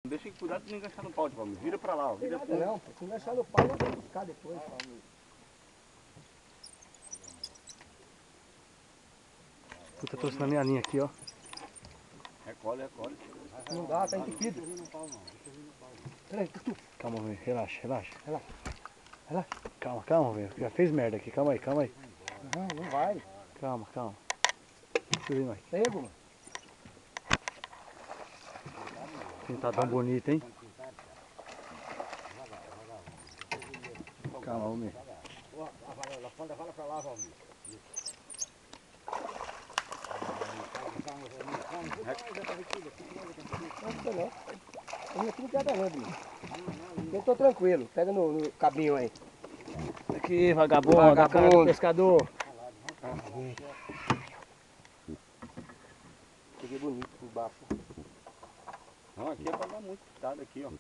Deixa que cuidado de não enganchar no pau, tipo, vira pra lá, ó. Vira Nada não, se enganchar no pau, eu vou buscar depois. Puta, trouxe na minha linha aqui, ó. Recolhe, recolhe. Não dá, tá entupido. Peraí, tu. Calma, velho. Relaxa, relaxa. Relaxa. Relaxa. Calma, calma, velho. Já fez merda aqui. Calma aí, calma aí. Não vai. Calma, calma. Segura aí, Mike. Pego, mano. Pintadão bonito, hein? Calma, homem. Fala pra lá, Valmir. Não, não. Aqui não queda não, bicho. Eu tô tranquilo. Pega no cabinho aí. Aqui, vagabundo, a cara do Vagabundo. pescador. Peguei bonito por baixo. Não, aqui é pra dar muito cuidado aqui, ó.